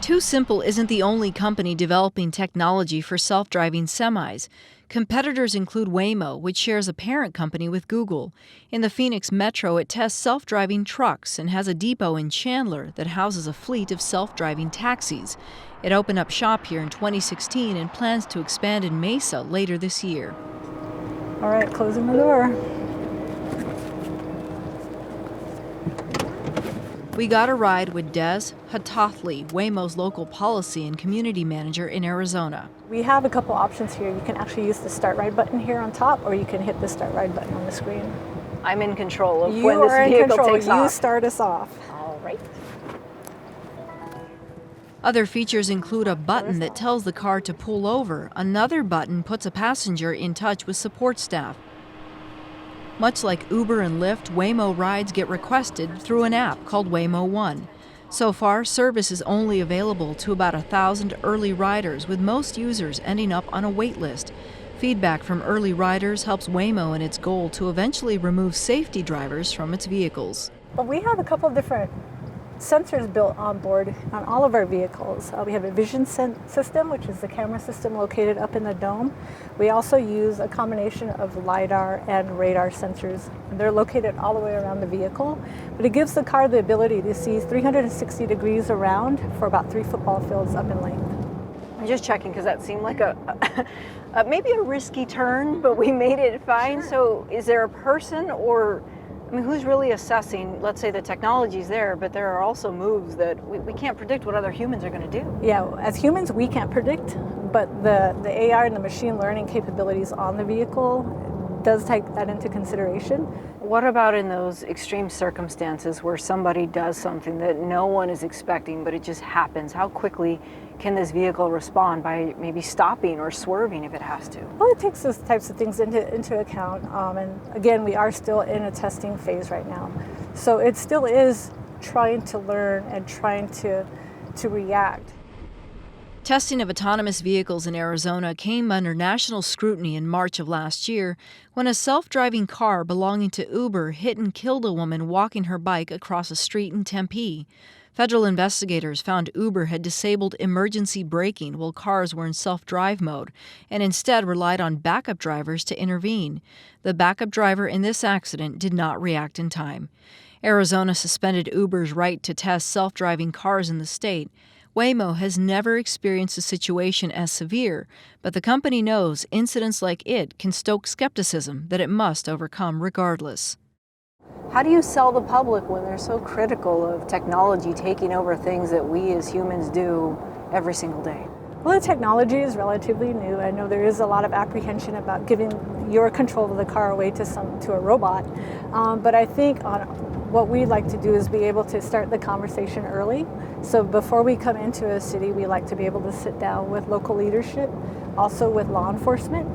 Too Simple isn't the only company developing technology for self-driving semis. Competitors include Waymo, which shares a parent company with Google. In the Phoenix Metro, it tests self-driving trucks and has a depot in Chandler that houses a fleet of self-driving taxis. It opened up shop here in 2016 and plans to expand in Mesa later this year. All right, closing the door. We got a ride with Des Hatathli, Waymo's local policy and community manager in Arizona. We have a couple options here. You can actually use the start ride button here on top, or you can hit the start ride button on the screen. I'm in control of You when this are in vehicle control. takes off. You start us off. All right. Other features include a button that tells the car to pull over. Another button puts a passenger in touch with support staff. Much like Uber and Lyft, Waymo rides get requested through an app called Waymo One. So far, service is only available to about 1,000 early riders, with most users ending up on a wait list. Feedback from early riders helps Waymo in its goal to eventually remove safety drivers from its vehicles. But we have a couple of different sensors built on board on all of our vehicles. We have a vision system, which is the camera system located up in the dome. We also use a combination of LiDAR and radar sensors. They're located all the way around the vehicle, but it gives the car the ability to see 360 degrees around for about 3 football fields up in length. I'm just checking because that seemed like maybe a risky turn, but we made it fine. Sure. So is there a person or, I mean, who's really assessing, let's say the technology's there, but there are also moves that we can't predict what other humans are going to do. Yeah, as humans, we can't predict, but the AI and the machine learning capabilities on the vehicle does take that into consideration. What about in those extreme circumstances where somebody does something that no one is expecting, but it just happens? How quickly can this vehicle respond by maybe stopping or swerving if it has to? Well, it takes those types of things into account. And again, we are still in a testing phase right now. So it still is trying to learn and trying to react. Testing of autonomous vehicles in Arizona came under national scrutiny in March of last year when a self-driving car belonging to Uber hit and killed a woman walking her bike across a street in Tempe. Federal investigators found Uber had disabled emergency braking while cars were in self-drive mode and instead relied on backup drivers to intervene. The backup driver in this accident did not react in time. Arizona suspended Uber's right to test self-driving cars in the state. Waymo has never experienced a situation as severe, but the company knows incidents like it can stoke skepticism that it must overcome regardless. How do you sell the public when they're so critical of technology taking over things that we as humans do every single day? Well, the technology is relatively new. I know there is a lot of apprehension about giving your control of the car away to a robot, but I think what we'd like to do is be able to start the conversation early. So before we come into a city, we like to be able to sit down with local leadership, also with law enforcement,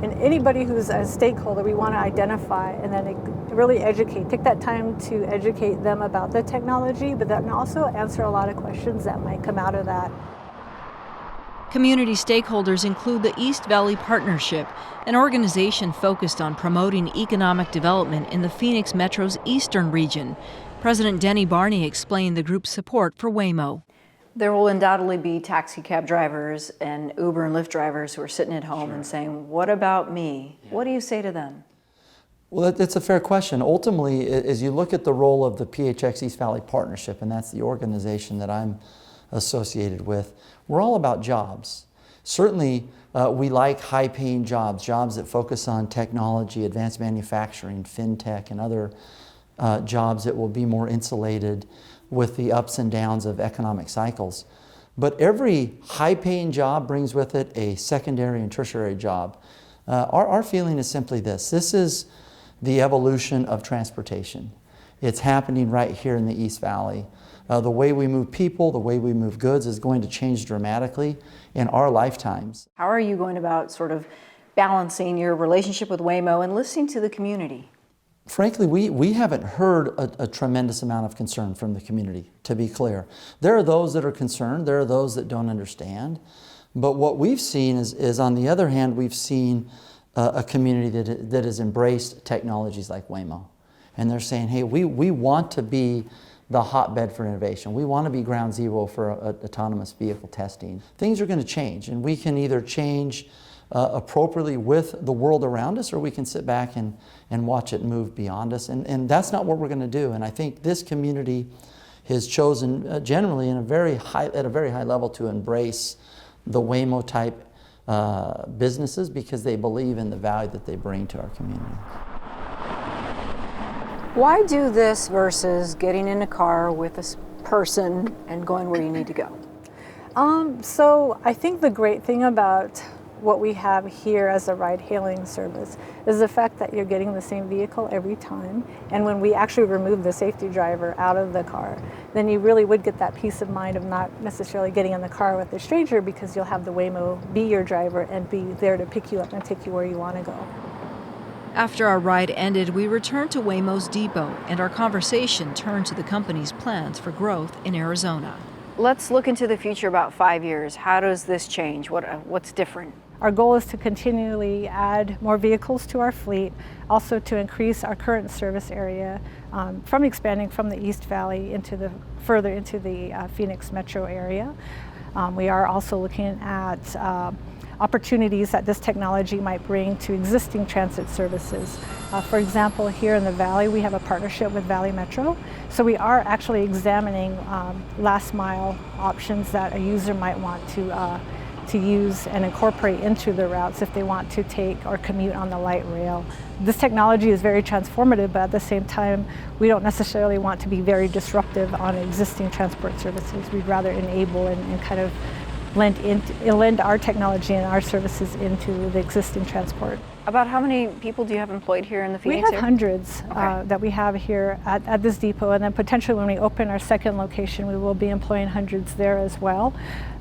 and anybody who's a stakeholder we want to identify and then really educate. Take that time to educate them about the technology, but then also answer a lot of questions that might come out of that. Community stakeholders include the East Valley Partnership, an organization focused on promoting economic development in the Phoenix Metro's eastern region. President Denny Barney explained the group's support for Waymo. There will undoubtedly be taxi cab drivers and Uber and Lyft drivers who are sitting at home and saying, what about me? Yeah. What do you say to them? Well, that's a fair question. Ultimately, as you look at the role of the PHX East Valley Partnership, and that's the organization that I'm associated with, we're all about jobs. Certainly, we like high-paying jobs that focus on technology, advanced manufacturing, fintech, and other jobs that will be more insulated with the ups and downs of economic cycles. But every high-paying job brings with it a secondary and tertiary job. Our feeling is simply this. This is the evolution of transportation. It's happening right here in the East Valley. The way we move people, the way we move goods is going to change dramatically in our lifetimes. How are you going about sort of balancing your relationship with Waymo and listening to the community? Frankly, we haven't heard a tremendous amount of concern from the community, to be clear. There are those that are concerned, there are those that don't understand. But what we've seen is on the other hand, we've seen a community that has embraced technologies like Waymo. And they're saying, hey, we want to be the hotbed for innovation. We want to be ground zero for autonomous vehicle testing. Things are going to change, and we can either change appropriately with the world around us, or we can sit back and watch it move beyond us. And that's not what we're going to do. And I think this community has chosen generally at a very high level to embrace the Waymo type businesses because they believe in the value that they bring to our community. Why do this versus getting in a car with a person and going where you need to go? So I think the great thing about what we have here as a ride-hailing service is the fact that you're getting the same vehicle every time. And when we actually remove the safety driver out of the car, then you really would get that peace of mind of not necessarily getting in the car with a stranger, because you'll have the Waymo be your driver and be there to pick you up and take you where you want to go. After our ride ended, we returned to Waymo's depot, and our conversation turned to the company's plans for growth in Arizona. Let's look into the future about 5 years. How does this change? What's different? Our goal is to continually add more vehicles to our fleet, also to increase our current service area from expanding from the East Valley further into the Phoenix metro area. We are also looking at opportunities that this technology might bring to existing transit services. For example, here in the Valley, we have a partnership with Valley Metro. So we are actually examining last mile options that a user might want to use and incorporate into the routes if they want to take or commute on the light rail. This technology is very transformative, but at the same time, we don't necessarily want to be very disruptive on existing transport services. We'd rather enable and kind of lend our technology and our services into the existing transport. About how many people do you have employed here in the Phoenix We have area? hundreds Okay. that we have here at this depot, and then potentially when we open our second location, we will be employing hundreds there as well.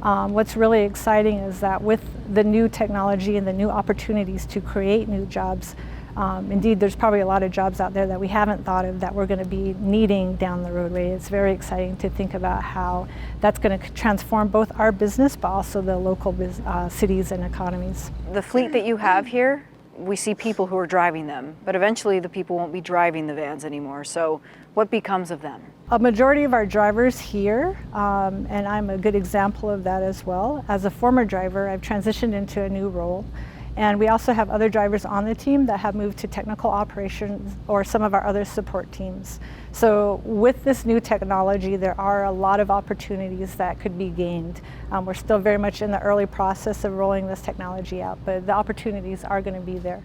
What's really exciting is that with the new technology and the new opportunities to create new jobs, indeed, there's probably a lot of jobs out there that we haven't thought of that we're going to be needing down the roadway. It's very exciting to think about how that's going to transform both our business, but also the local cities and economies. The fleet that you have here, we see people who are driving them, but eventually the people won't be driving the vans anymore. So what becomes of them? A majority of our drivers here, and I'm a good example of that as well. As a former driver, I've transitioned into a new role. And we also have other drivers on the team that have moved to technical operations or some of our other support teams. So with this new technology, there are a lot of opportunities that could be gained. We're still very much in the early process of rolling this technology out, but the opportunities are going to be there.